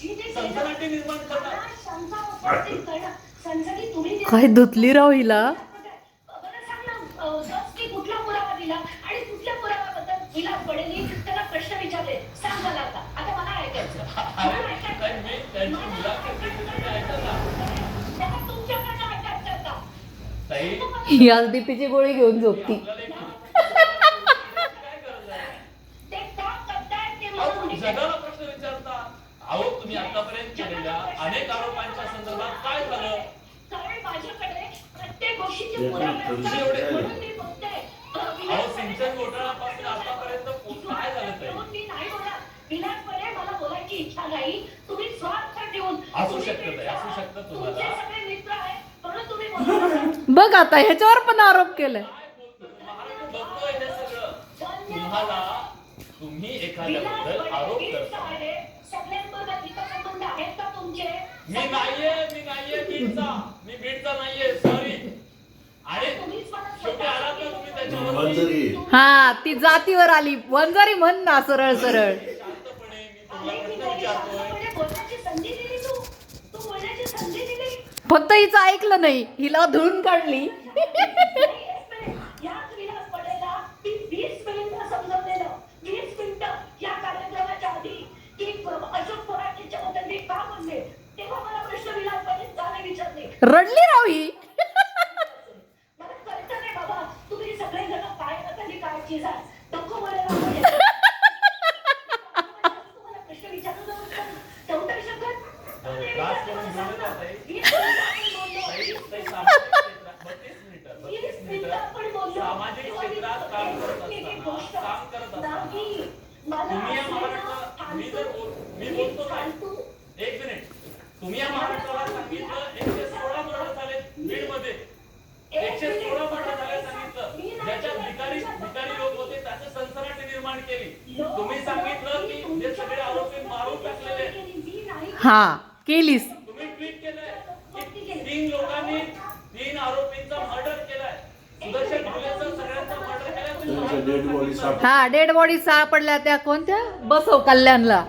संसनाटी निर्माण काय धुतली राव हिला. कुठला पुरावा दिला आणि कुठल्या पुराव्याबद्दल विलास बडेंनी त्याला प्रश्न विचारले, सांग मला आता मला ऐकायचं. तुमच्याकडनं ऐकायचं का? ही आज डीपीची गोळी घेऊन झोपती. ते का करतायत ते मला जगाला प्रश्न विचारता. अहो तुम्ही आतापर्यंत केलेल्या अनेक आरोपांच्या संदर्भात काय झालं? कारण माझ्याकडे प्रत्येक गोष्टीचे पुरावे असतात म्हणून मी बोलते. अहो सिंचन घोटाळ्यापासून आतापर्यंत काय झालं ते? मी नाही बोलत. विलास बडे मला बोलायची इच्छा नाही. तुम्ही स्वार्थ ठेवून असू शकतं तुम्हाला. तुमचे सगळे मित्र आहेत म्हणून तुम्ही बोलत. बघ आता ह्याच्यावर पण आरोप केलाय. बघतोय हे सगळं. तुम्हाला तुम्ही एखाद्याबद्दल आरोप करता. सगळ्यांबरोबर हितसंबंध आहेत का तुमचे? मी नाहीये बीडचा. मी बीडचा नाहीये, सॉरी. आणि शेवटी आला तर तुम्ही त्याच्यावर हा ती जातीवर आली. वंजारी म्हण ना सरळ सरळ. शांतपणे मी तुम्हाला प्रश्न विचारतोय. बोलण्याची संधी दिली तू बोलण्याची संधी दिली. फक्त हिचं ऐकलं नाही, हिला धुळून काढली. याच विलास बडेला ती 20 मिनिटं समजवलेलं. 20 मिनिटं या कार्यक्रमाच्या आधी की अशोक पराडच्या बद्दल मी का बोलले तेव्हा मला प्रश्न विलास बडे जाणे विचारले. रडली राव ही. मला कळतं नाही बाबा तुम्ही सगळे जण काय आणि काय चीज आहे. नको मला तुम्हाला प्रश्न विचारलं जाऊ शकत. त्रास करून घेऊन येतात ताई. सामाजिक क्षेत्रात काम करत असताना तुम्ही या महाराष्ट्राला मी बोलतो काय एक मिनिट. तुम्ही या महाराष्ट्राला सांगितलं 116 मर्डर झाले बीडमध्ये. 116 मर्डर झाले सांगितलं. ज्याच्यात भिकारी लोक होते त्याचं सनसनाटी निर्माण केली. तुम्ही सांगितलं की जे सगळे आरोपी मारून टाकलेले. हा केलीस. तुम्ही ट्विट केलंय की 3 लोकांनी 3 आरोपींचा मर्डर केलाय. सुदर्शन फुलेचं सगळ्यांचा मर्डर केलाय. हा डेड बॉडी सापडल्या त्या कोणत्या बसव कल्याणला.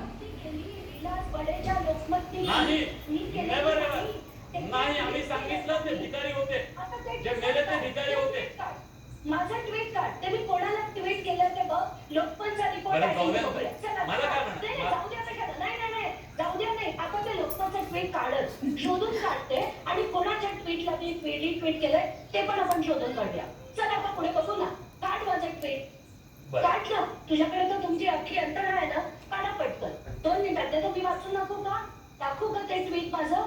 नाही नेव्हर एव्हर नाही. आम्ही सांगितलं ते भिकारी होते. जे मेले ते भिकारी होते. माझं ट्विट काढ. ते मी कोणाला ट्विट केलं ते बघ. लोकपालचा रिपोर्ट आहे. मला काय म्हणा नाही जाऊ द्या नाही. आता ते लोकपालचं ट्विट काढच शोधून काढते आणि कोणाच्या ट्विटला ते ट्विट केलंय ते पण आपण शोधून काढूया. चल आता पुढे बघू ना. काढ माझं ट्विट. काढलं. तुझ्याकडे तर तुमची अख्खी यंत्रणा आहे ना. काढा पटकन. 2 मिनिटात ते मी वाचून दाखवू का ते ट्विट माझं?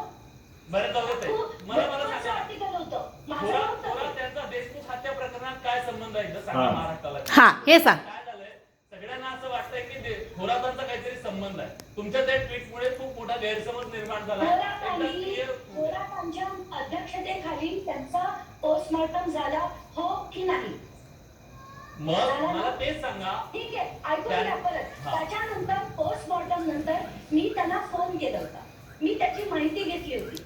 बरं जाऊ दे. मला सांगा आर्टिकल होतं त्यांचा देशमुख हत्या प्रकरणात काय संबंध आहे एकदा सांगा महाराष्ट्राला. हा हे सांग. काय झालंय सगळ्यांना असं वाटतंय की थोरातांचा काहीतरी संबंध आहे. तुमच्या त्या ट्विटमुळे खूप मोठा गैरसमज निर्माण झाला. थोरातांच्या अध्यक्षतेखाली त्यांचा पोस्टमॉर्टम झाला हो की नाही? मग मला तेच सांगा. ठीक आहे ऐकून घ्या परत. त्याच्यानंतर पोस्टमॉर्टम नंतर मी त्यांना फोन केला होता. मी त्याची माहिती घेतली होती.